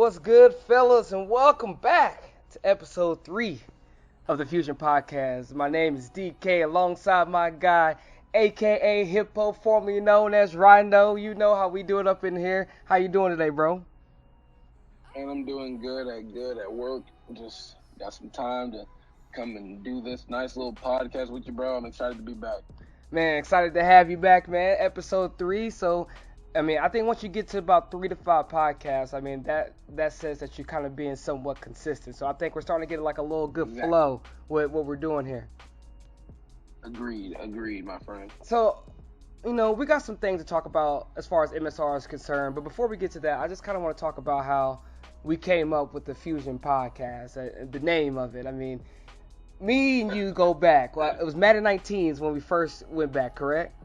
What's good, fellas, and welcome back to episode 3 of the Fusion Podcast. My name is DK alongside my guy, aka Hippo, formerly known as Rhino. You know how we do it up in here. How you doing today, bro? And I'm doing good at work. Just got some time to come and do this nice little podcast with you, bro. I'm excited to be back. Man, excited to have you back, man. Episode 3. So, I think once you get to about 3 to 5 podcasts, that says that you're kind of being somewhat consistent. So I think we're starting to get like a little good Exactly. flow with what we're doing here. Agreed, my friend. So, we got some things to talk about as far as MSR is concerned. But before we get to that, I just kind of want to talk about how we came up with the Fusion Podcast, the name of it. I mean, me and you go back. Well, it was Madden 19s when we first went back, correct?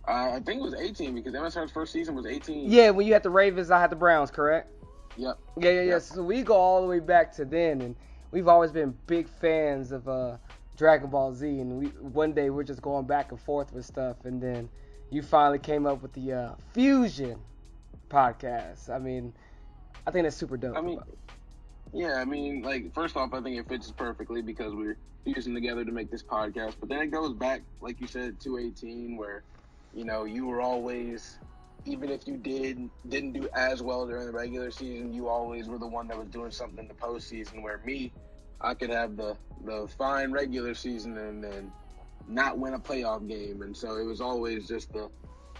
I think it was 18 because MSR's first season was 18. Yeah, when you had the Ravens, I had the Browns, correct? Yep. Yeah. Yep. So we go all the way back to then, and we've always been big fans of Dragon Ball Z. And one day we're just going back and forth with stuff, and then you finally came up with the Fusion Podcast. I think that's super dope. First off, I think it fits us perfectly because we're fusing together to make this podcast. But then it goes back, like you said, to 18, where, you were always, even if you didn't do as well during the regular season, you always were the one that was doing something in the postseason. Where me, I could have the fine regular season and then not win a playoff game, and so it was always just the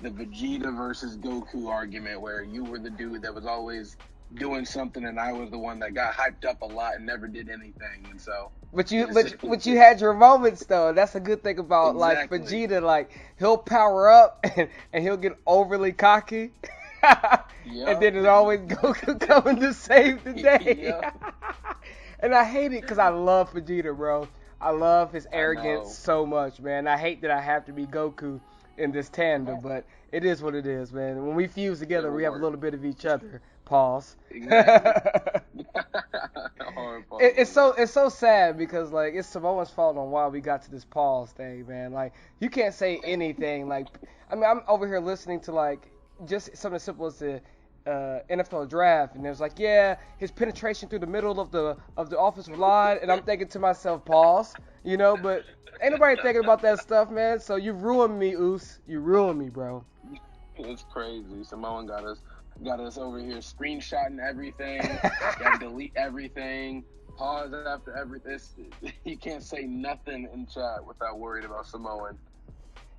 Vegeta versus Goku argument, where you were the dude that was always doing something, and I was the one that got hyped up a lot and never did anything, and so. But you had your moments though. That's a good thing about Exactly. like Vegeta. Like he'll power up and he'll get overly cocky, and then there's always Goku coming to save the day. And I hate it because I love Vegeta, bro. I love his arrogance so much, man. I hate that I have to be Goku in this tandem, but it is what it is, man. When we fuse together, we have a little bit of each other. Pause. Exactly. It's so sad because like it's Samoa's fault on why we got to this pause thing, man. Like you can't say anything. Like I'm over here listening to like just something as simple as the NFL draft, and it was like, yeah, his penetration through the middle of the offensive line, and I'm thinking to myself, pause, but ain't nobody thinking about that stuff, man. So you ruined me, Oos. You ruined me, bro. It's crazy. Samoan got us over here screenshotting everything. Got to delete everything. Pause after everything. You can't say nothing in chat without worried about Samoan.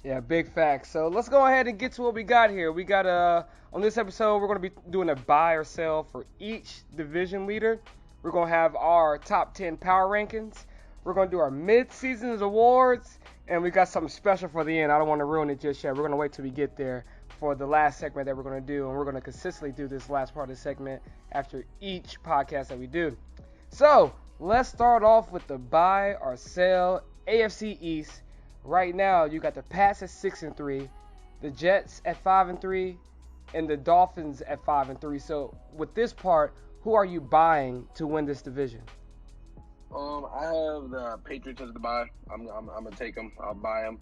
Yeah, big facts. So let's go ahead and get to what we got here. We got on this episode we're gonna be doing a buy or sell for each division leader. We're gonna have our top 10 power rankings. We're gonna do our mid-season awards, and we got something special for the end. I don't want to ruin it just yet. We're gonna wait till we get there for the last segment that we're going to do, and we're going to consistently do this last part of the segment after each podcast that we do. So, let's start off with the buy or sell AFC East. Right now, you got the Pats at 6-3, the Jets at 5-3, and the Dolphins at 5-3. So, with this part, who are you buying to win this division? I have the Patriots as the buy. I'm gonna take them. I'll buy them.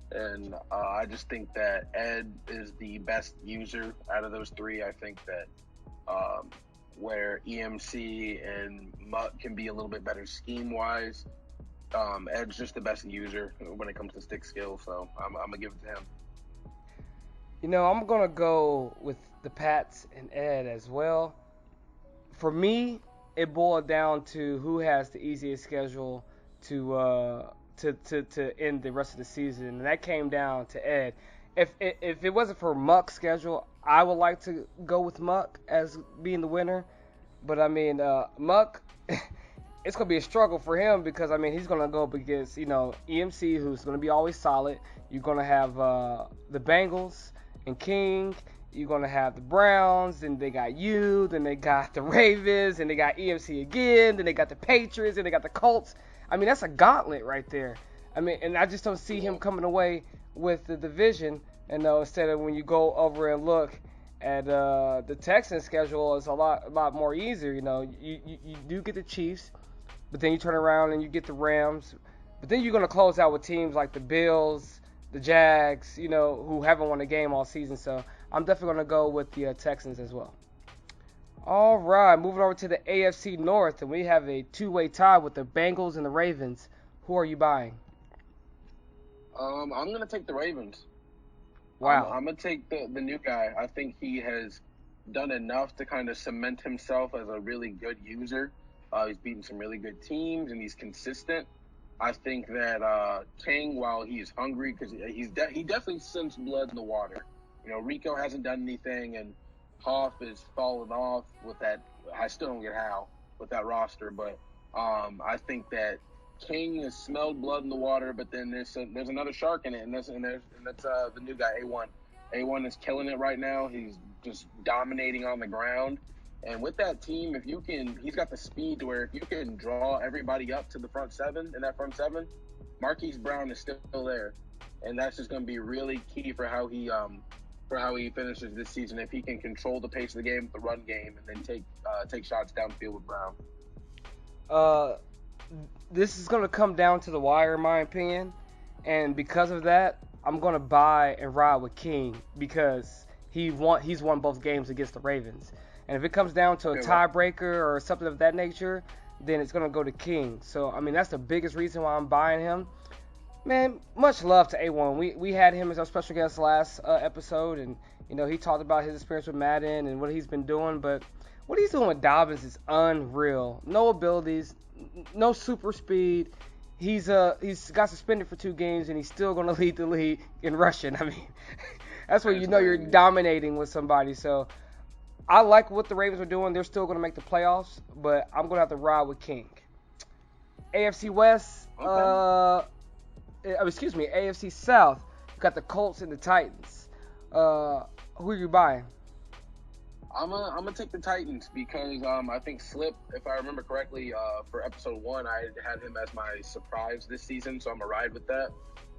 And I just think that Ed is the best user out of those three. I think that where EMC and Mutt can be a little bit better scheme-wise, Ed's just the best user when it comes to stick skill. So I'm going to give it to him. I'm going to go with the Pats and Ed as well. For me, it boiled down to who has the easiest schedule to end the rest of the season, and that came down to Ed. If it wasn't for Muck's schedule, I would like to go with Muck as being the winner. But Muck, it's gonna be a struggle for him because he's gonna go up against EMC, who's gonna be always solid. You're gonna have the Bengals and King. You're gonna have the Browns, then they got you, then they got the Ravens, and they got EMC again, then they got the Patriots, and they got the Colts. That's a gauntlet right there. And I just don't see him coming away with the division. And instead of when you go over and look at the Texans' schedule, it's a lot more easier. You do get the Chiefs, but then you turn around and you get the Rams. But then you're going to close out with teams like the Bills, the Jags, who haven't won a game all season. So I'm definitely going to go with the Texans as well. All right, moving over to the AFC North, and we have a two-way tie with the Bengals and the Ravens. Who are you buying? I'm gonna take the Ravens. Wow. I'm gonna take the new guy. I think he has done enough to kind of cement himself as a really good user. He's beaten some really good teams, and he's consistent. I think that King, while he's hungry, because he definitely sends blood in the water. You know, Rico hasn't done anything, and Hoff is fallen off with that. I still don't get how with that roster, but I think that King has smelled blood in the water, but then there's another shark in it, and that's the new guy A1. A1 is killing it right now. He's just dominating on the ground. And with that team, he's got the speed to where if you can draw everybody up to the front seven, in that front seven, Marquise Brown is still there. And that's just going to be really key for how he finishes this season. If he can control the pace of the game with the run game and then take shots downfield with Brown. This is going to come down to the wire, in my opinion. And because of that, I'm going to buy and ride with King because he's won both games against the Ravens. And if it comes down to a tiebreaker or something of that nature, then it's going to go to King. So, I mean, that's the biggest reason why I'm buying him. Man, much love to A1. We had him as our special guest last episode, and, you know, he talked about his experience with Madden and what he's been doing. But what he's doing with Dobbins is unreal. No abilities, no super speed. He's got suspended for 2 games, and he's still going to lead the league in rushing. I mean, that's where you know you're dominating with somebody. So I like what the Ravens are doing. They're still going to make the playoffs, but I'm going to have to ride with King. AFC West, AFC South, you got the Colts and the Titans. Who are you buying? I'm gonna take the Titans because I think Slip, if I remember correctly, for episode 1, I had him as my surprise this season, so I'm gonna ride with that.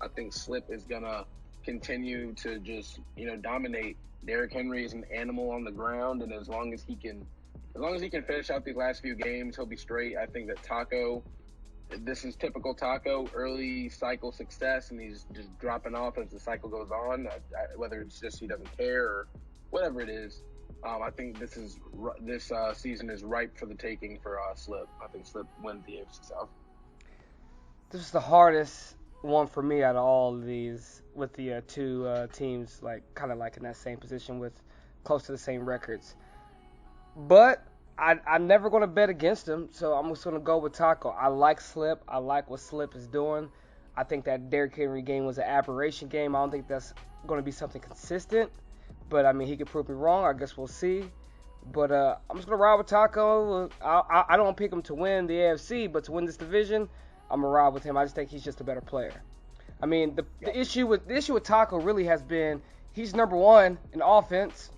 I think Slip is gonna continue to just dominate. Derrick Henry is an animal on the ground, and as long as he can finish out these last few games, he'll be straight. I think that Taco, this is typical Taco, early cycle success, and he's just dropping off as the cycle goes on. Whether it's just he doesn't care or whatever it is. I think this season is ripe for the taking for Slip. I think Slip wins the AFC South. This is the hardest one for me out of all of these, with the two teams kind of in that same position with close to the same records. But I'm never going to bet against him, so I'm just going to go with Taco. I like Slip. I like what Slip is doing. I think that Derrick Henry game was an aberration game. I don't think that's going to be something consistent. But, I mean, he could prove me wrong. I guess we'll see. But I'm just going to ride with Taco. I don't pick him to win the AFC, but to win this division, I'm going to ride with him. I just think he's just a better player. I mean, the issue with Taco really has been he's number 1 in offense.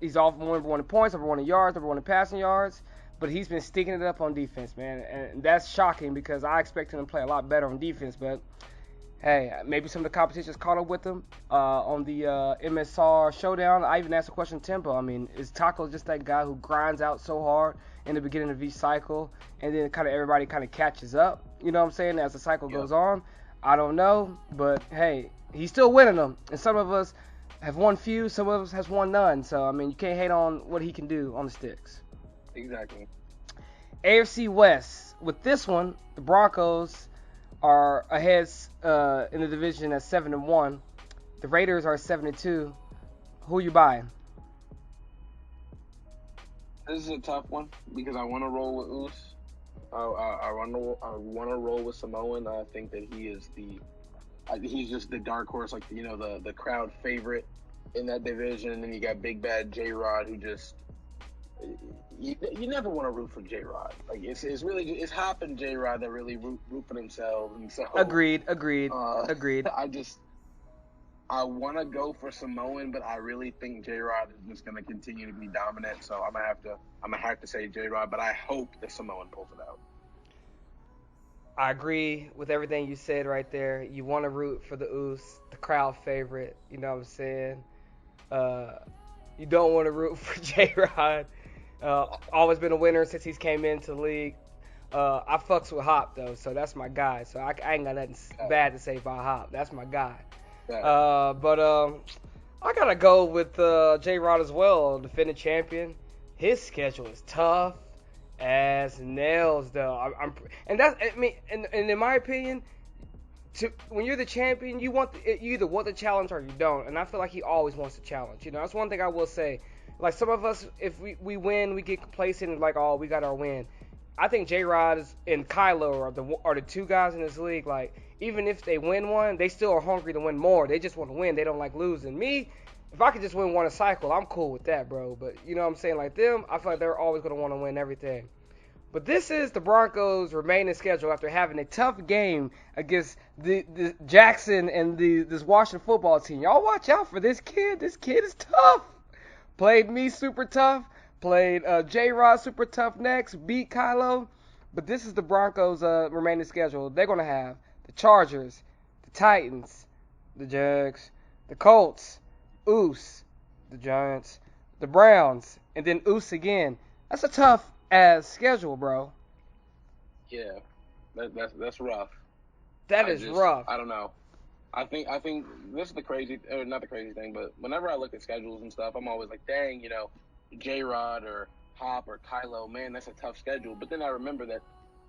He's number 1 in points, number 1 in yards, number 1 in passing yards. But he's been sticking it up on defense, man. And that's shocking because I expect him to play a lot better on defense. But hey, maybe some of the competition's caught up with him on the MSR showdown. I even asked a question to Tempo. I mean, is Taco just that guy who grinds out so hard in the beginning of each cycle, and then everybody catches up? You know what I'm saying? As the cycle goes on, I don't know, but hey, he's still winning them. And some of us have won few, some of us has won none. So I mean, you can't hate on what he can do on the sticks. Exactly. AFC West. With this one, the Broncos are ahead in the division at 7-1. The Raiders are 7-2. Who you buying? This is a tough one because I want to roll with Us. I want to roll with Samoan. I think that he's just the dark horse, the crowd favorite in that division. And then you got Big Bad J-Rod, who just you never want to root for J-Rod. It's Hop and J-Rod that really root for themselves. And so Agreed. I want to go for Samoan, but I really think J-Rod is just going to continue to be dominant. So I'm gonna have to say J-Rod, but I hope that Samoan pulls it out. I agree with everything you said right there. You want to root for the Us, the crowd favorite. You know what I'm saying? You don't want to root for J-Rod. Always been a winner since he's came into the league. I fucks with Hop though, so that's my guy. So I ain't got nothing bad to say about Hop. That's my guy. But I gotta go with J-Rod as well, defending champion. his schedule is tough as nails, though. And that's, I mean, and in my opinion, when you're the champion, you either want the challenge or you don't. And I feel like he always wants the challenge. That's one thing I will say. Like some of us, if we win, we get complacent and like, oh, we got our win. I think J Rod and Kylo are the two guys in this league. Like even if they win one, they still are hungry to win more. They just want to win. They don't like losing. Me, if I could just win one a cycle, I'm cool with that, bro. But you know what I'm saying? Like them, I feel like they're always gonna want to win everything. But this is the Broncos' remaining schedule after having a tough game against the Jackson and this Washington football team. Y'all watch out for this kid. This kid is tough. Played me super tough. Played J-Rod super tough next. Beat Kylo. But this is the Broncos' remaining schedule. They're going to have the Chargers, the Titans, the Jags, the Colts, Oos, the Giants, the Browns, and then Oos again. That's a tough ass schedule, bro. Yeah, that's rough. That is rough. I don't know. I think this is the crazy, or not the crazy thing, but whenever I look at schedules and stuff, I'm always like, dang, J Rod or Hop or Kylo, man, that's a tough schedule. But then I remember that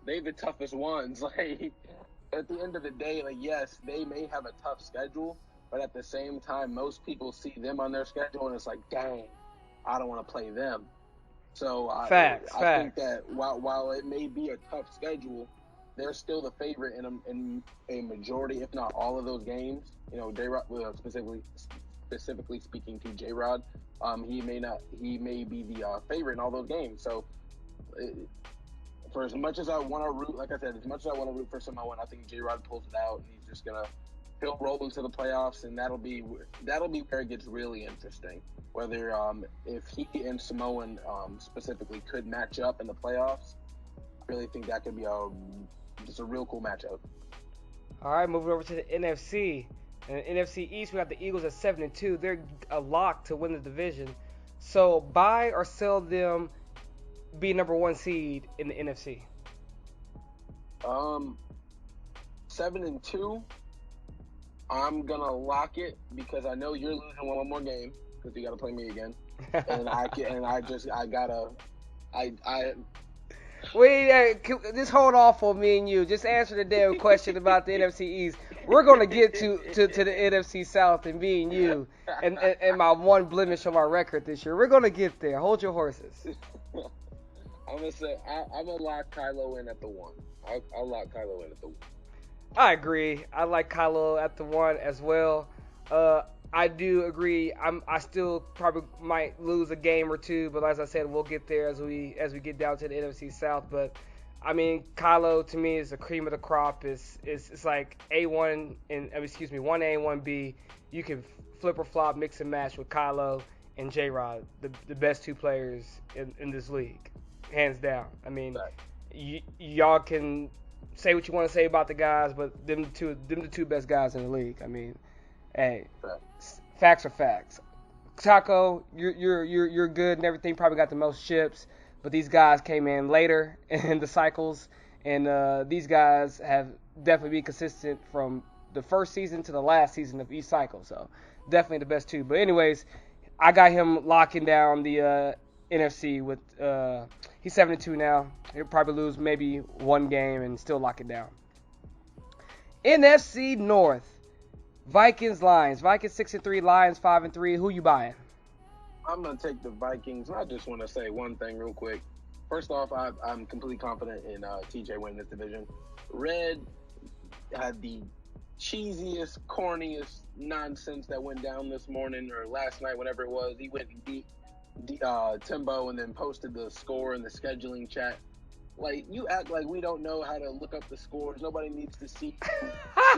they the toughest ones. Like at the end of the day, like yes, they may have a tough schedule, but at the same time, most people see them on their schedule and it's like, dang, I don't want to play them. So I think that while it may be a tough schedule, they're still the favorite in a majority, if not all of those games. J-Rod, specifically speaking to J-Rod, he may be the favorite in all those games. So for as much as I want to root, like I said, as much as I want to root for Samoan, I think J-Rod pulls it out and he's just he'll roll into the playoffs, and that'll be where it gets really interesting. Whether if he and Samoan specifically could match up in the playoffs, I really think that could be just a real cool matchup. All right, moving over to the NFC. In the NFC East, we got the Eagles at 7-2. They're a lock to win the division. So buy or sell them, be number one seed in the NFC. 7-2. I'm gonna lock it because I know you're losing one more game because you got to play me again, and I gotta. Wait, just hold off on me and you. Just answer the damn question about the NFC East. We're gonna get to the NFC South and me and you, and my one blemish on my record this year. We're gonna get there. Hold your horses. I'm gonna lock Kylo in at the 1. I'll lock Kylo in at the 1. I agree. I like Kylo at the 1 as well. I do agree. I still probably might lose a game or two, but as I said, we'll get there as we get down to the NFC South. But I mean, Kylo to me is the cream of the crop. It's like A1 and 1A, 1B. You can flip or flop, mix and match with Kylo and J-Rod, the best two players in this league, hands down. I mean, y'all can say what you want to say about the guys, but them the two best guys in the league. I mean, hey, facts are facts. Taco, you're good and everything. Probably got the most ships, but these guys came in later in the cycles, and these guys have definitely been consistent from the first season to the last season of each cycle. So definitely the best two. But anyways, I got him locking down the NFC with he's 7-2 now. He'll probably lose maybe one game and still lock it down. NFC North. Vikings, Lions. Vikings 6-3, Lions 5-3. Who you buying? I'm gonna take the Vikings. I just want to say one thing real quick. First off, I'm completely confident in TJ winning this division. Red had the cheesiest, corniest nonsense that went down this morning or last night, whenever it was. He went and beat Timbo and then posted the score in the scheduling chat. Like, you act like we don't know how to look up the scores. Nobody needs to see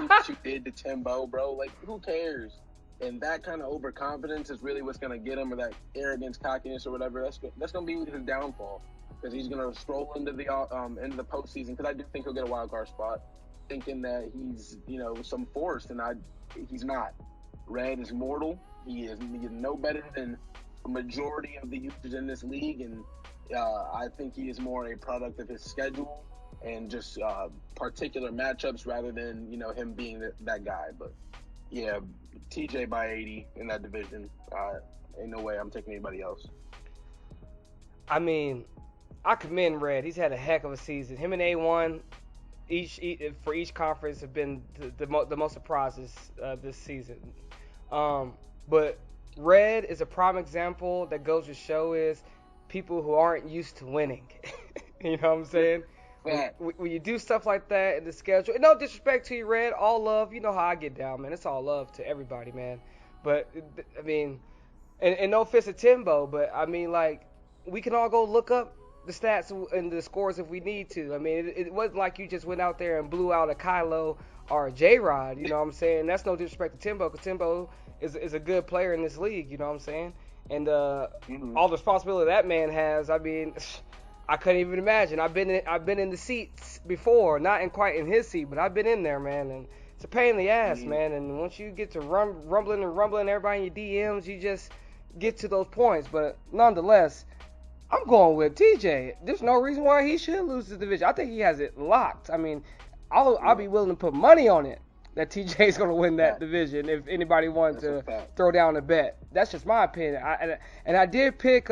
what you did to Timbo, bro. Like, who cares? And that kind of overconfidence is really what's going to get him, or that arrogance, cockiness, or whatever. That's going to be his downfall, because he's going to stroll into the postseason, because I do think he'll get a wild card spot, thinking that he's, some force, and he's not. Red is mortal. He is no better than a majority of the users in this league, and I think he is more a product of his schedule and just particular matchups rather than, him being that guy. But, yeah, TJ by 80 in that division. Ain't no way I'm taking anybody else. I mean, I commend Red. He's had a heck of a season. Him and A1 for each conference have been the most surprises this season. But Red is a prime example that goes to show is people who aren't used to winning. You know what I'm saying? When you do stuff like that in the schedule, no disrespect to you, Red, all love. You know how I get down, man. It's all love to everybody, man. But I mean, and no offense to Timbo, but I mean, like, we can all go look up the stats and the scores if we need to. I mean, it wasn't like you just went out there and blew out a Kylo or a J-Rod. You know what I'm saying? That's no disrespect to Timbo, because Timbo is a good player in this league. You know what I'm saying? And all the responsibility that man has, I mean, I couldn't even imagine. I've been in the seats before, not in quite in his seat, but I've been in there, man, and it's a pain in the ass, man. And once you get to rumbling everybody in your DMs, you just get to those points. But nonetheless, I'm going with TJ. There's no reason why he should lose the division. I think he has it locked. I mean, I'll be willing to put money on it that TJ is going to win that division if anybody wanted to throw down a bet. That's just my opinion. I did pick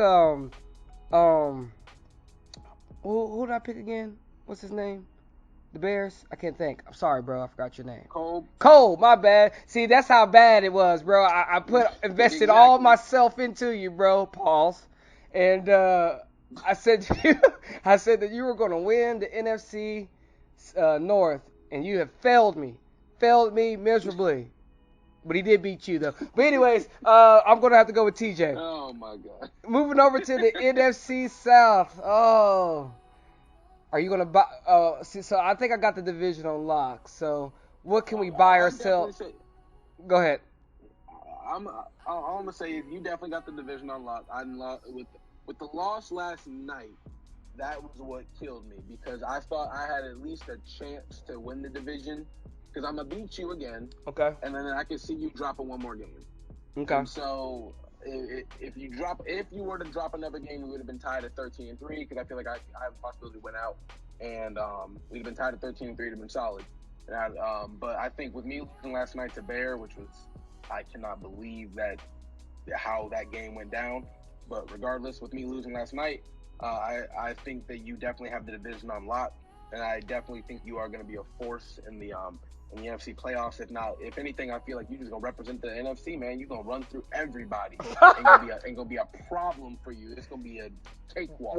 who did I pick again? What's his name? The Bears? I can't think. I'm sorry, bro. I forgot your name. Cole, my bad. See, that's how bad it was, bro. I invested all myself into you, bro. Pause. And I said that you were going to win the NFC North, and you have failed me miserably. But he did beat you, though. But anyways, I'm going to have to go with TJ. Oh, my God. Moving over to the NFC South. Oh. Are you going to buy? So I think I got the division on lock. So what can we buy ourselves? Go ahead. I'm going to say you definitely got the division on lock. With the loss last night, that was what killed me, because I thought I had at least a chance to win the division, because I'm going to beat you again. Okay. And then I can see you dropping one more game. Okay. And so if you were to drop another game, we would have been tied at 13-3, because I feel like I have a possibility to win out, and we'd have been tied at 13-3 to have been solid. But I think with me losing last night to Bear, I cannot believe how that game went down. But regardless, with me losing last night, I think that you definitely have the division on lock, and I definitely think you are going to be a force in the NFC playoffs. If anything, I feel like you're just going to represent the NFC, man. You're going to run through everybody. Ain't going to be a problem for you. It's going to be a cakewalk.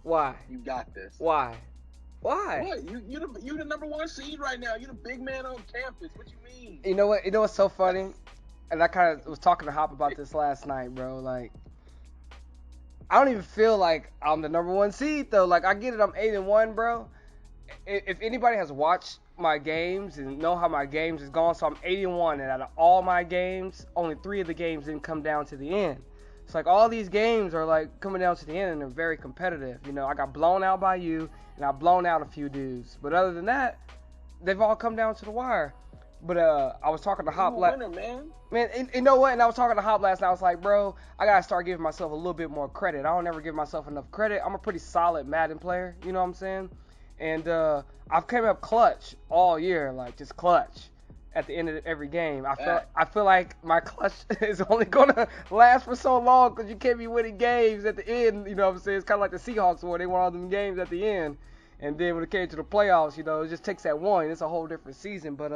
Why? You got this. Why? What? You the number one seed right now. You're the big man on campus. What you mean? You know what? You know what's so funny? And I kind of was talking to Hop about this last night, bro. Like, I don't even feel like I'm the number one seed, though. Like, I get it. I'm 8-1, bro. If anybody has watched my games and know how my games is gone, so I'm 8-1, and out of all my games, only 3 of the games didn't come down to the end. It's like all these games are like coming down to the end, and they're very competitive. You know, I got blown out by you, and I've blown out a few dudes. But other than that, they've all come down to the wire. But I was talking to Hop last man, you know what? And I was talking to Hop last night. I was like, bro, I gotta start giving myself a little bit more credit. I don't ever give myself enough credit. I'm a pretty solid Madden player. You know what I'm saying? And I've came up clutch all year, like just clutch at the end of every game. I feel like my clutch is only gonna last for so long, because you can't be winning games at the end. You know what I'm saying? It's kind of like the Seahawks where they won all them games at the end, and then when it came to the playoffs, you know, it just takes that one. It's a whole different season. But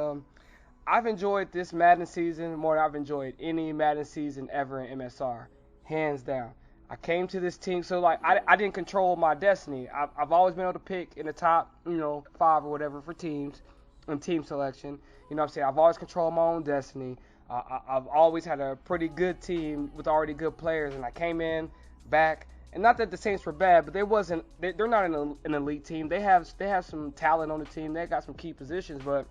I've enjoyed this Madden season more than I've enjoyed any Madden season ever in MSR, hands down. I came to this team, so like I didn't control my destiny. I've always been able to pick in the top, 5 or whatever for teams and team selection. You know what I'm saying? I've always controlled my own destiny. I've always had a pretty good team with already good players, and I came in back. And not that the Saints were bad, but they're not an elite team. They have some talent on the team. They got some key positions, but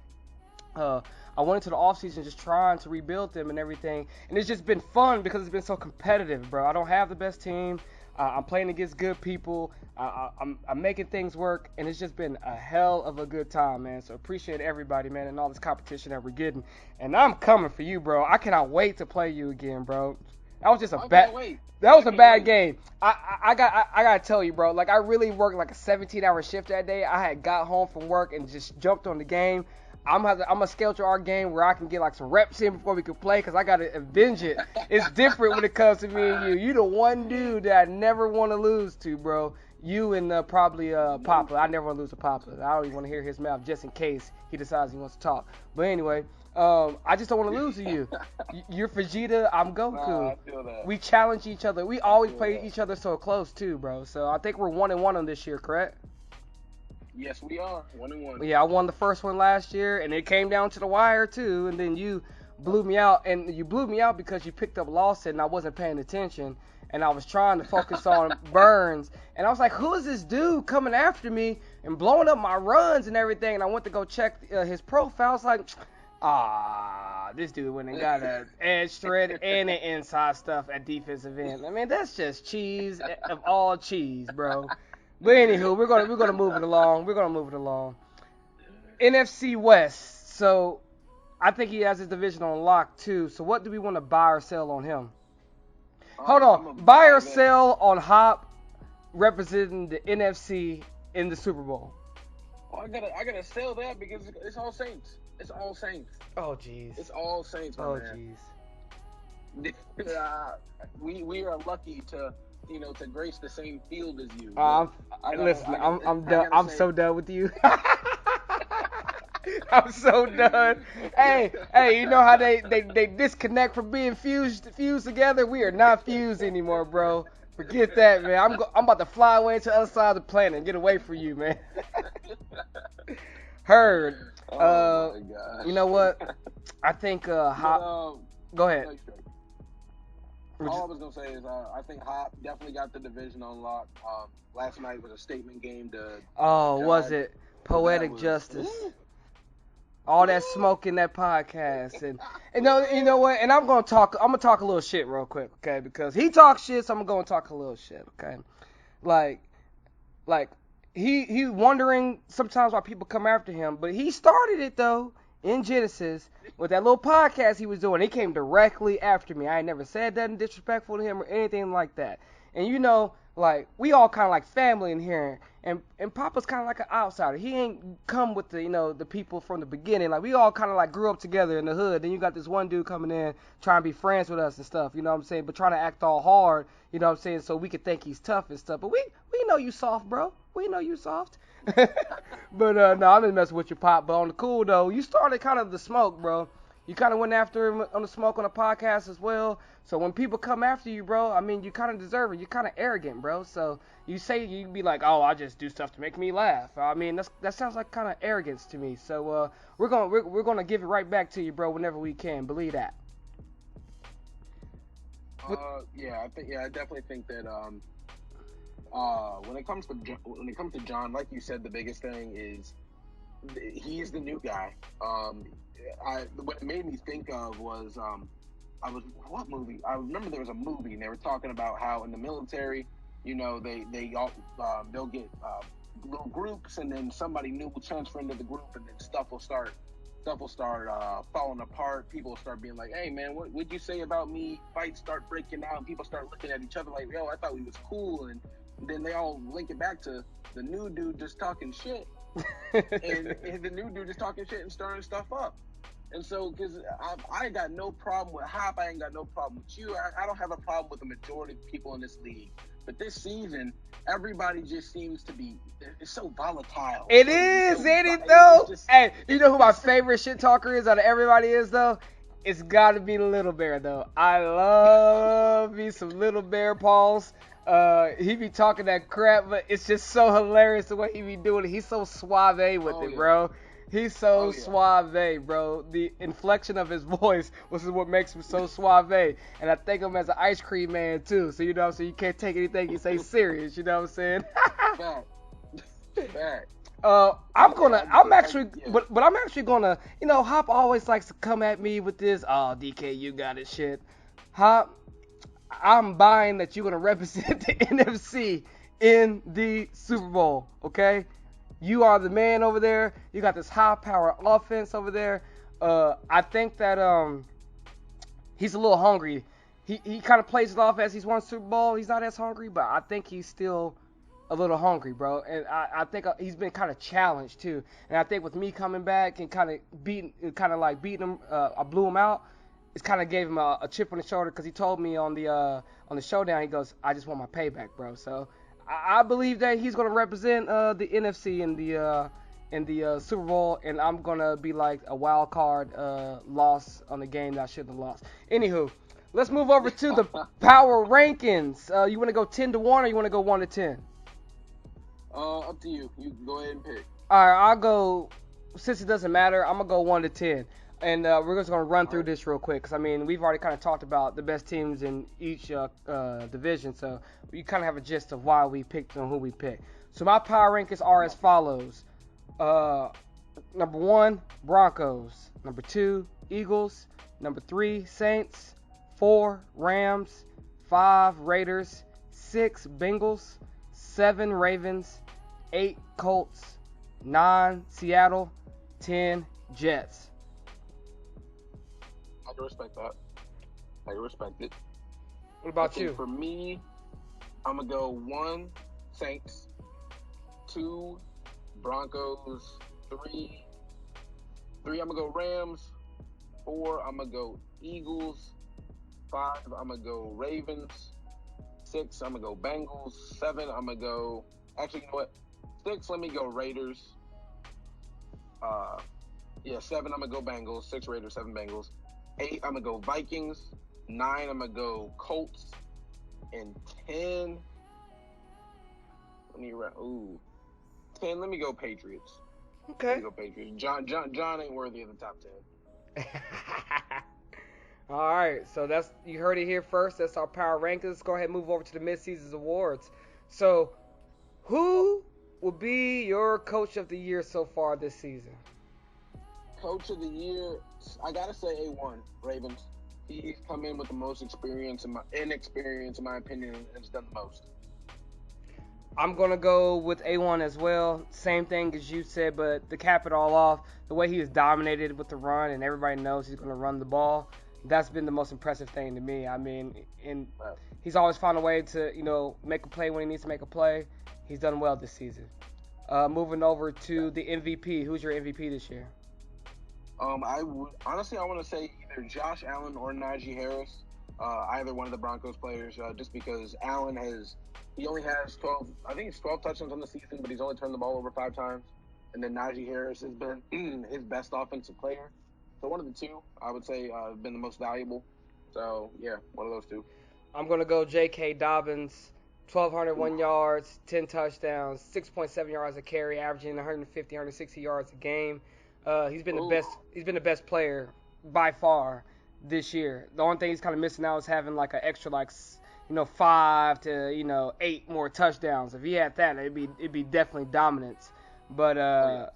I went into the offseason just trying to rebuild them and everything. And it's just been fun because it's been so competitive, bro. I don't have the best team. I'm playing against good people. I'm making things work, and it's just been a hell of a good time, man. So appreciate everybody, man, and all this competition that we're getting. And I'm coming for you, bro. I cannot wait to play you again, bro. That was just a bad. That was a bad game. I gotta tell you, bro. Like, I really worked like a 17-hour shift that day. I had got home from work and just jumped on the game. I'm gonna schedule our game where I can get like some reps in before we can play, because I gotta avenge it. It's different when it comes to me and you. You the one dude that I never want to lose to, bro. You and probably Papa. I never want to lose to Papa. I don't even want to hear his mouth just in case he decides he wants to talk. But anyway, I just don't want to lose to you. You're Vegeta. I'm Goku. Nah, I feel that. We challenge each other. We always play that. each other so close too, bro. So I think we're 1-1 on this year, correct? Yes, we are 1-1. Yeah, I won the first one last year, and it came down to the wire too. And then you blew me out, and you blew me out because you picked up Lawson, and I wasn't paying attention, and I was trying to focus on Burns, and I was like, who is this dude coming after me and blowing up my runs and everything? And I went to go check his profile. I was like, this dude went and got an edge thread and an inside stuff at defensive end. I mean, that's just cheese of all cheese, bro. But anywho, we're gonna move it along. NFC West. So I think he has his division on lock too. So what do we want to buy or sell on him? Hold on, buy or sell on Hop representing the NFC in the Super Bowl? Oh, I gotta sell that because it's all Saints. It's all Saints. Oh jeez. It's all Saints, my man. Jeez. We are lucky to grace the same field as you. I'm done. I'm so done with you. I'm so done. Hey, you know how they disconnect from being fused together? We are not fused anymore, bro. Forget that, man. I'm about to fly away to the other side of the planet and get away from you, man. Heard. Oh my gosh. You know what? I think Hop. Go ahead. All I was gonna say is I think Hop definitely got the division on lock. Last night was a statement game to. Oh, was it poetic justice? All that smoke in that podcast, and you know what? And I'm gonna talk a little shit real quick, okay? Because he talks shit, so I'm gonna talk a little shit, okay? Like he wondering sometimes why people come after him, but he started it though in Genesis with that little podcast he was doing. He came directly after me. I ain't never said nothing disrespectful to him or anything like that. And you know, like we all kind of like family in here. And Papa's kind of like an outsider. He ain't come with the people from the beginning. Like we all kind of like grew up together in the hood. Then you got this one dude coming in trying to be friends with us and stuff. You know what I'm saying? But trying to act all hard. You know what I'm saying? So we could think he's tough and stuff. But we know you soft, bro. We know you soft. But no, I'm just messing with your Pop. But on the cool though, you started kind of the smoke, bro. You kind of went after him on the smoke on the podcast as well. So when people come after you, bro, I mean, you kind of deserve it. You're kind of arrogant, bro. So you say you be like, oh, I just do stuff to make me laugh. I mean, that sounds like kind of arrogance to me. So we're gonna give it right back to you, bro, whenever we can. Believe that. I definitely think that when it comes to John, like you said, the biggest thing is he's the new guy. What it made me think of was what movie? I remember there was a movie and they were talking about how in the military, they'll get little groups and then somebody new will transfer into the group and then stuff will start falling apart. People will start being like, hey man, what would you say about me? Fights start breaking out and people start looking at each other like, yo, I thought we was cool, and then they all link it back to the new dude just talking shit. and the new dude just talking shit and stirring stuff up. And so, because I ain't got no problem with Hop, I ain't got no problem with you. I don't have a problem with the majority of people in this league. But this season, everybody just seems to be, it's so volatile. It is, ain't it though? Hey, you know who my favorite shit talker is out of everybody is though? It's gotta be Little Bear though. I love me some Little Bear Pauls. He be talking that crap, but it's just so hilarious the way he be doing it. He's so suave with it, bro. He's so suave, bro. The inflection of his voice was what makes him so suave. And I think him as an ice cream man, too. So, you know what I'm saying? You can't take anything he say serious. You know what I'm saying? Fact. I'm actually gonna, Hop always likes to come at me with this, oh, DK, you got it shit. Hop, I'm buying that you're gonna represent the NFC in the Super Bowl, okay? You are the man over there. You got this high-power offense over there. I think that he's a little hungry. He kind of plays it off as he's won Super Bowl. He's not as hungry, but I think he's still a little hungry, bro. And I think he's been kind of challenged too. And I think with me coming back and kind of beating him, I blew him out. It's kind of gave him a chip on the shoulder because he told me on the showdown, he goes, I just want my payback, bro. So I believe that he's gonna represent the NFC in the Super Bowl, and I'm gonna be like a wild card loss on the game that I shouldn't have lost. Anywho, let's move over to the power rankings. You want to go 10-1 or you want to go 1-10? Up to you. You go ahead and pick. All right, I'll go. Since it doesn't matter, I'm gonna go 1-10, and we're just gonna run through this real quick because I mean we've already kind of talked about the best teams in each division, so you kind of have a gist of why we picked and who we picked. So my power rankings are as follows: number 1, Broncos; number 2, Eagles; number 3, Saints; 4, Rams; 5, Raiders; 6, Bengals; 7, Ravens; 8, Colts; 9, Seattle; 10, Jets. I can respect that. I can respect it. What about you? For me, I'm going to go 1, Saints; 2, Broncos; 3, I'm going to go Rams; 4, I'm going to go Eagles; 5, I'm going to go Ravens; 6, I'm going to go Bengals; 7, I'm going to go... Actually, you know what? 6, let me go Raiders. 7, I'm going to go Bengals. 6 Raiders, 7 Bengals. 8, I'm going to go Vikings. 9, I'm going to go Colts. And 10, 10, let me go Patriots. Okay. Let me go Patriots. John ain't worthy of the top 10. All right, so you heard it here first. That's our power rankings. Let's go ahead and move over to the mid-season awards. So, who will be your coach of the year so far this season? Coach of the year, I gotta say A1, Ravens. He's come in with the most inexperience in my opinion, and has done the most. I'm gonna go with A1 as well. Same thing as you said, but to cap it all off, the way he has dominated with the run, and everybody knows he's gonna run the ball. That's been the most impressive thing to me. I mean, he's always found a way to, make a play when he needs to make a play. He's done well this season. Moving over to the MVP. Who's your MVP this year? I want to say either Josh Allen or Najee Harris. Either one of the Broncos players, just because Allen he only has 12 touchdowns on the season, but he's only turned the ball over 5 times. And then Najee Harris has been his best offensive player. So one of the two, I would say, have been the most valuable. So, yeah, one of those two. I'm going to go J.K. Dobbins, 1,201 yards, 10 touchdowns, 6.7 yards a carry, averaging 150, 160 yards a game. He's been the best player by far this year. The only thing he's kind of missing now is having like an extra 5 to 8 more touchdowns. If he had that, it'd be definitely dominance. But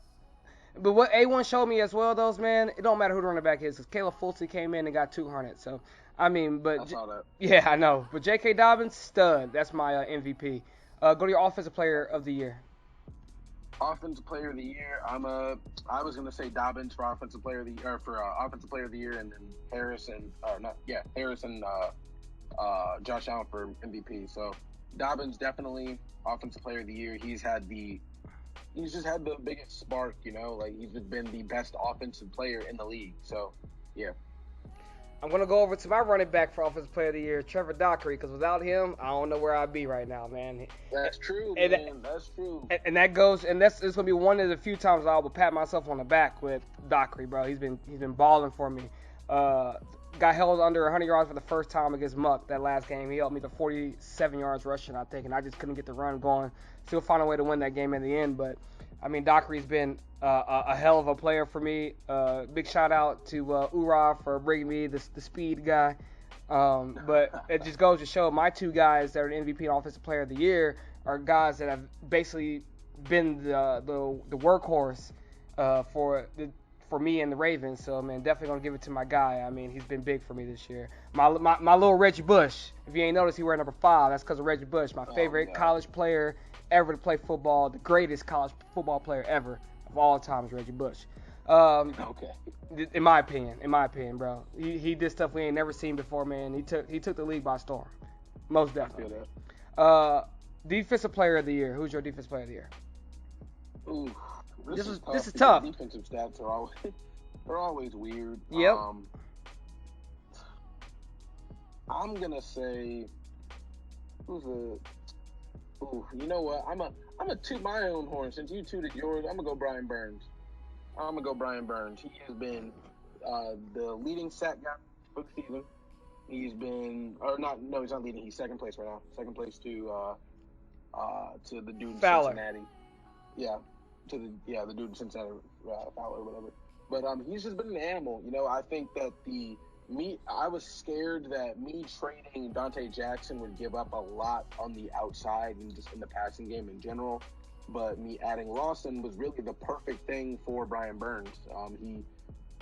But what A1 showed me as well, though, man, it don't matter who the running back is. Because Caleb Fulton came in and got 200. So, I mean, but I saw that. Yeah, I know. But J.K. Dobbins, stud. That's my MVP. Go to your offensive player of the year. Offensive player of the year, I was gonna say Dobbins for offensive player of the year, offensive player of the year, and then Harris and Josh Allen for MVP. So Dobbins definitely offensive player of the year. He's just had the biggest spark, he's just been the best offensive player in the league. So yeah. I'm going to go over to my running back for Offensive Player of the Year, Trevor Dockery, because without him, I don't know where I'd be right now, man. That's true, man. That's true. And it's going to be one of the few times I will pat myself on the back with Dockery, bro. He's been balling for me. Got held under 100 yards for the first time against Muck that last game. He helped me to 47 yards rushing, I think, and I just couldn't get the run going. Still found a way to win that game in the end, but I mean, Dockery's been a hell of a player for me. Big shout out to Ura for bringing me the speed guy. But it just goes to show my two guys that are the MVP and Offensive Player of the Year are guys that have basically been the workhorse for me and the Ravens. So, man, definitely going to give it to my guy. I mean, he's been big for me this year. My little Reggie Bush. If you ain't noticed, he wear number 5. That's because of Reggie Bush, my favorite college player ever to play football, the greatest college football player ever of all time is Reggie Bush. Okay. In my opinion, bro. He did stuff we ain't never seen before, man. He took the league by storm. Most definitely. Defensive player of the year. Who's your defensive player of the year? Ooh, This this is is this tough is because tough. defensive stats are always they're always weird. Yep. I'm gonna say who's a. Ooh, you know what? I'm a toot my own horn. Since you tooted yours, I'm gonna go Brian Burns. I'm gonna go Brian Burns. He has been the leading sack guy for the season. He's been, or not? No, he's not leading. He's second place right now. Second place to the dude in Fowler. Cincinnati. Yeah, the dude in Cincinnati, Fowler or whatever. But he's just been an animal. You know, I think that I was scared that me trading Dante Jackson would give up a lot on the outside and just in the passing game in general. But me adding Lawson was really the perfect thing for Brian Burns.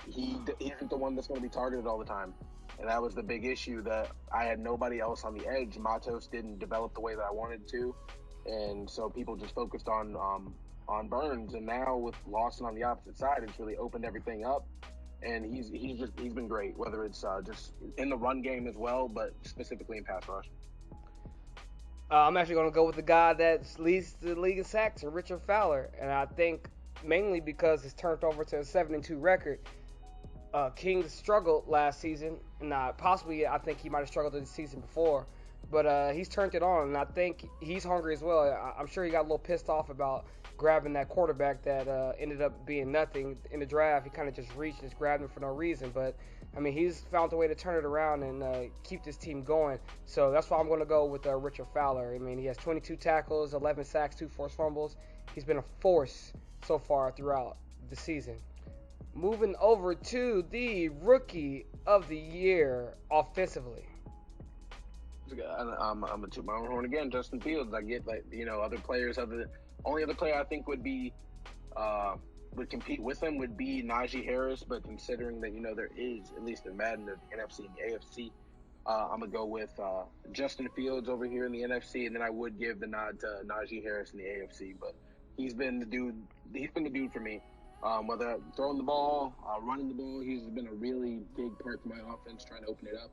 He isn't the one that's going to be targeted all the time. And that was the big issue, that I had nobody else on the edge. Matos didn't develop the way that I wanted to. And so people just focused on Burns. And now with Lawson on the opposite side, it's really opened everything up. And he's been great, whether it's just in the run game as well, but specifically in pass rush. I'm actually going to go with the guy that leads the league in sacks, Richard Fowler. And I think mainly because it's turned over to a 7-2 record. Kings struggled last season, and possibly I think he might have struggled the season before, but he's turned it on, and I think he's hungry as well. I'm sure he got a little pissed off about grabbing that quarterback that ended up being nothing in the draft. He kind of just reached and just grabbed him for no reason, but I mean, he's found a way to turn it around and keep this team going. So that's why I'm going to go with Richard Fowler. I mean, he has 22 tackles, 11 sacks, 2 forced fumbles. He's been a force so far throughout the season. Moving over to the Rookie of the Year offensively. I'm gonna toot my own horn again. Justin Fields. I get other players. Only other player I think would compete with him would be Najee Harris. But considering that there is, at least in Madden, the NFC and the AFC, I'm gonna go with Justin Fields over here in the NFC, and then I would give the nod to Najee Harris in the AFC. But he's been the dude. He's been the dude for me. Whether throwing the ball, running the ball, he's been a really big part of my offense, trying to open it up.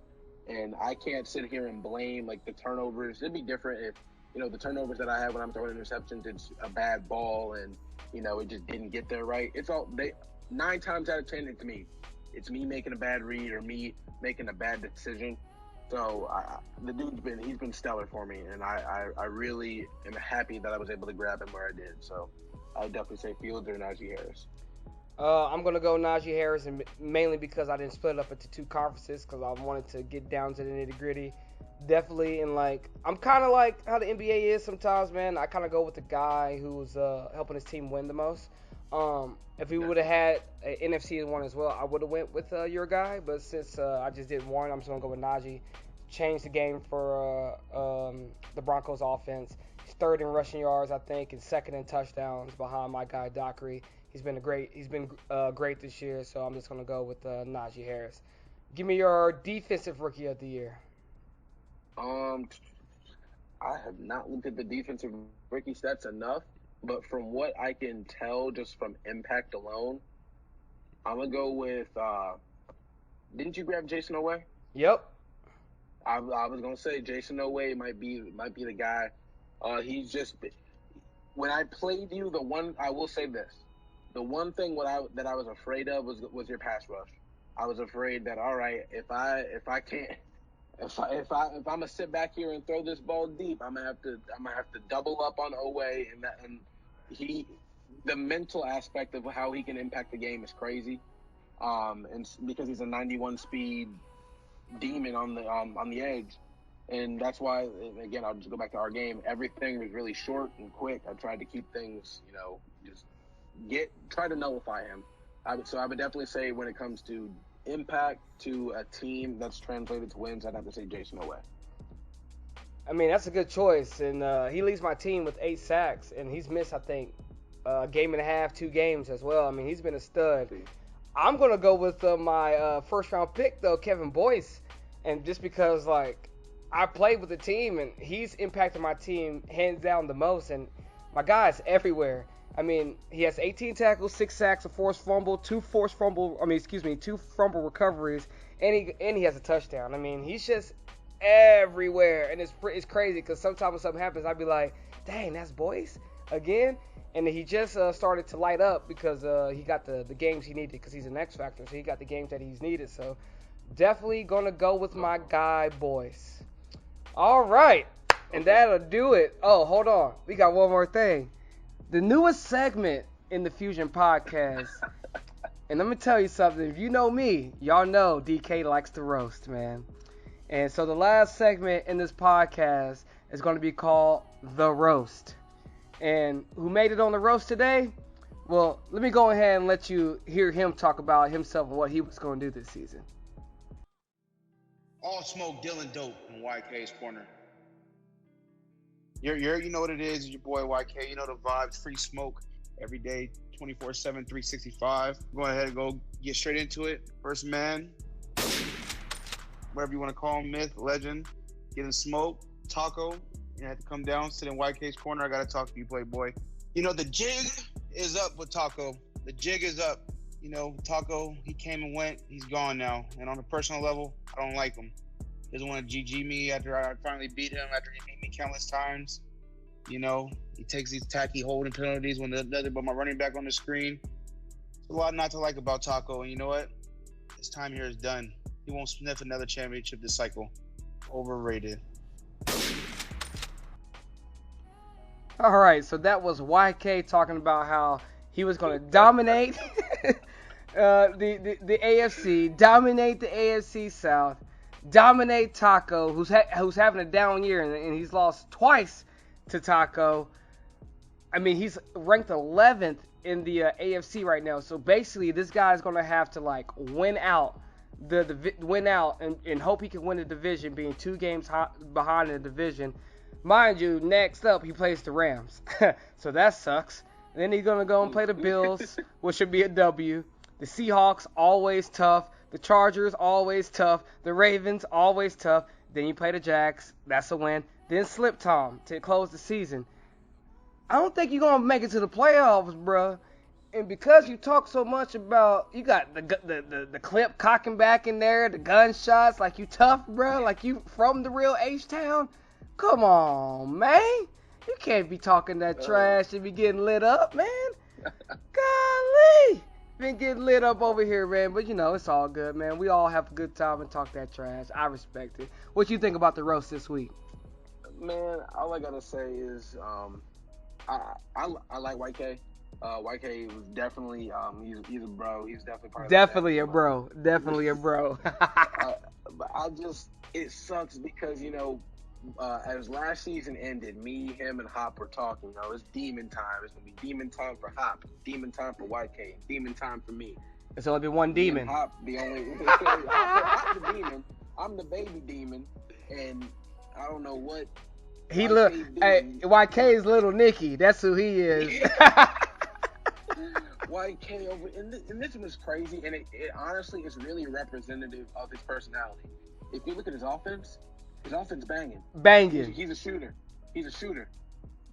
And I can't sit here and blame the turnovers. It'd be different if the turnovers that I have when I'm throwing interceptions, it's a bad ball and it just didn't get there right. It's 9 times out of 10 it's me. It's me making a bad read or me making a bad decision. So the he's been stellar for me, and I really am happy that I was able to grab him where I did. So I would definitely say Fields or Najee Harris. I'm going to go Najee Harris, and mainly because I didn't split it up into 2 conferences, because I wanted to get down to the nitty-gritty. Definitely, and I'm kind of like how the NBA is sometimes, man. I kind of go with the guy who's helping his team win the most. If we would have had an NFC one as well, I would have went with your guy, but since I just did one, I'm just going to go with Najee. Change the game for the Broncos offense. He's 3rd in rushing yards, I think, and 2nd in touchdowns behind my guy Dockery. He's been great this year, so I'm just gonna go with Najee Harris. Give me your defensive rookie of the year. I have not looked at the defensive rookie stats enough, but from what I can tell, just from impact alone, I'm gonna go with. Didn't you grab Jason Oweh? Yep. I was gonna say Jason Oweh might be the guy. He's just, when I played you, I will say this. The one thing that I was afraid of was your pass rush. I was afraid that, all right, if I'm gonna sit back here and throw this ball deep, I'm gonna have to double up on Oweh, and the mental aspect of how he can impact the game is crazy. And because he's a 91 speed demon on the edge. And that's why, again, I'll just go back to our game. Everything was really short and quick. I tried to keep things, just try to nullify him. So I would definitely say when it comes to impact to a team that's translated to wins, I'd have to say Jason Oweh. I mean, that's a good choice, and he leads my team with 8 sacks, and he's missed, I think, a game and a half, 2 games as well. I mean, he's been a stud. I'm going to go with my first-round pick, though, Kevin Boyce, and just because, I played with the team, and he's impacted my team hands down the most, and my guy's everywhere. I mean, he has 18 tackles, 6 sacks, a forced fumble, 2 fumble recoveries, and he has a touchdown. I mean, he's just everywhere, and it's crazy because sometimes when something happens, I'd be like, dang, that's Boyce again. And he just started to light up because he got the games he needed because he's an X Factor, so he got the games that he's needed. So definitely gonna go with my guy Boyce. All right, and that'll do it. Oh, hold on, we got one more thing. The newest segment in the Fusion Podcast. And let me tell you something. If you know me, y'all know DK likes to roast, man. And so the last segment in this podcast is going to be called The Roast. And who made it on the roast today? Well, let me go ahead and let you hear him talk about himself and what he was going to do this season. All smoke, Dylan Dope in YK's corner. You know what it is, your boy YK. You know the vibes, free smoke every day, 24/7, 365. Go ahead and go get straight into it. First man, whatever you want to call him, myth, legend, getting smoke, Taco. You had to come down, sit in YK's corner. I got to talk to you, Playboy. You know, the jig is up with Taco. The jig is up. You know, Taco, he came and went. He's gone now. And on a personal level, I don't like him. He doesn't want to GG me after I finally beat him, after he beat me countless times. You know, he takes these tacky holding penalties when there's nothing but my running back on the screen. There's a lot not to like about Taco. And you know what? His time here is done. He won't sniff another championship this cycle. Overrated. All right, so that was YK talking about how he was going to dominate the AFC, dominate the AFC South, dominate Taco, who's having a down year, and he's lost twice to Taco. I mean, he's ranked 11th in the AFC right now. So basically, this guy's going to have to like win out and hope he can win the division, being 2 games behind in the division. Mind you, next up he plays the Rams, so that sucks. And then he's gonna go and play the Bills, which should be a W. The Seahawks, always tough. The Chargers, always tough. The Ravens, always tough. Then you play the Jags, that's a win. Then Slip Tom to close the season. I don't think you're gonna make it to the playoffs, bruh. And because you talk so much about, you got the clip cocking back in there, the gunshots, like you tough, bruh, like you from the real H-Town. Come on, man. You can't be talking that trash and be getting lit up, man. Golly. Been getting lit up over here, man. But, you know, it's all good, man. We all have a good time and talk that trash. I respect it. What you think about the roast this week? Man, all I got to say is I like YK. YK was definitely, he's a bro. He's definitely part of Definitely a bro. Definitely a bro. But it sucks because, you know, as last season ended, me, him, and Hop were talking. You know, it's demon time. It's gonna be demon time for Hop, demon time for YK, demon time for me. It's only been one demon. Hop, the only Hop the demon. I'm the baby demon, and I don't know what he look. Hey, YK is little Nicky. That's who he is. YK over, and this was crazy, and it honestly is really representative of his personality. If you look at his offense banging. Banging. He's a shooter.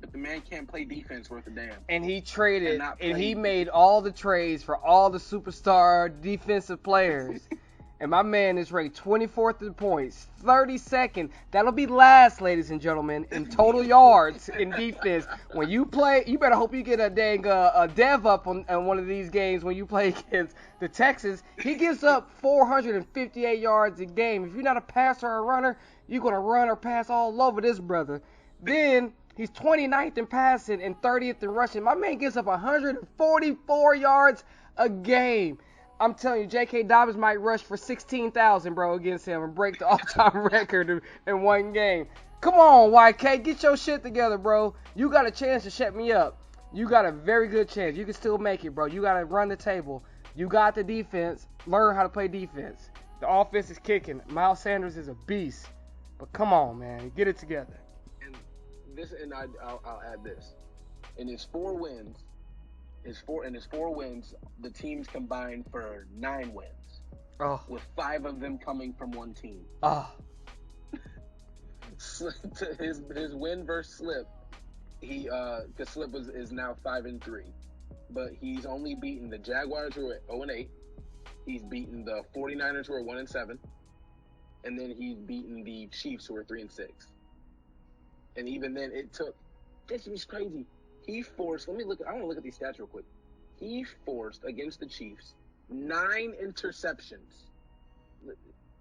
But the man can't play defense worth a damn. And he traded, and he made all the trades for all the superstar defensive players. And my man is ranked 24th in points, 32nd. That'll be last, ladies and gentlemen, in total yards in defense. When you play, you better hope you get a dang a dev up on one of these games when you play against the Texans. He gives up 458 yards a game. If you're not a passer or a runner, you're going to run or pass all over this brother. Then he's 29th in passing and 30th in rushing. My man gives up 144 yards a game. I'm telling you, J.K. Dobbins might rush for 16,000, bro, against him and break the all-time record in one game. Come on, YK, get your shit together, bro. You got a chance to shut me up. You got a very good chance. You can still make it, bro. You got to run the table. You got the defense. Learn how to play defense. The offense is kicking. Miles Sanders is a beast. But come on, man. Get it together. And I'll add this. In his 4 wins, the teams combined for 9 wins. Oh. With 5 of them coming from one team. Oh. his win versus Slip, because Slip is now 5-3, but he's only beaten the Jaguars, who are 0-8. He's beaten the 49ers, who are 1-7, and then he'd beaten the Chiefs, who were 3-6. And even then, it took. This was crazy. He forced. I want to look at these stats real quick. He forced against the Chiefs 9 interceptions.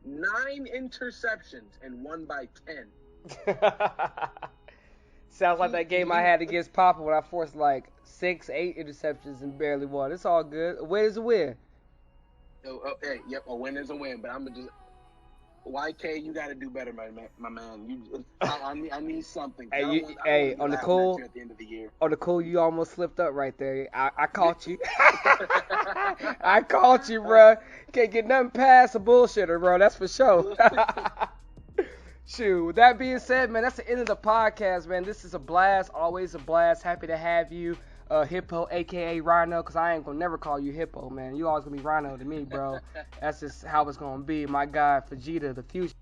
9 interceptions and won by 10. Sounds like that game I had against Papa when I forced like 6, 8 interceptions and barely won. It's all good. A win is a win. Hey, yep, a win is a win. But I'm just YK, you got to do better, my man. I need something. Hey, on the cool, at the end of the year. On the cool, you almost slipped up right there. I caught you. I caught you, bro. Can't get nothing past a bullshitter, bro. That's for sure. Shoot, with that being said, man, that's the end of the podcast, man. This is a blast, always a blast. Happy to have you, Hippo, a.k.a. Rhino, because I ain't going to never call you Hippo, man. You always going to be Rhino to me, bro. That's just how it's going to be. My guy, Vegeta, the future.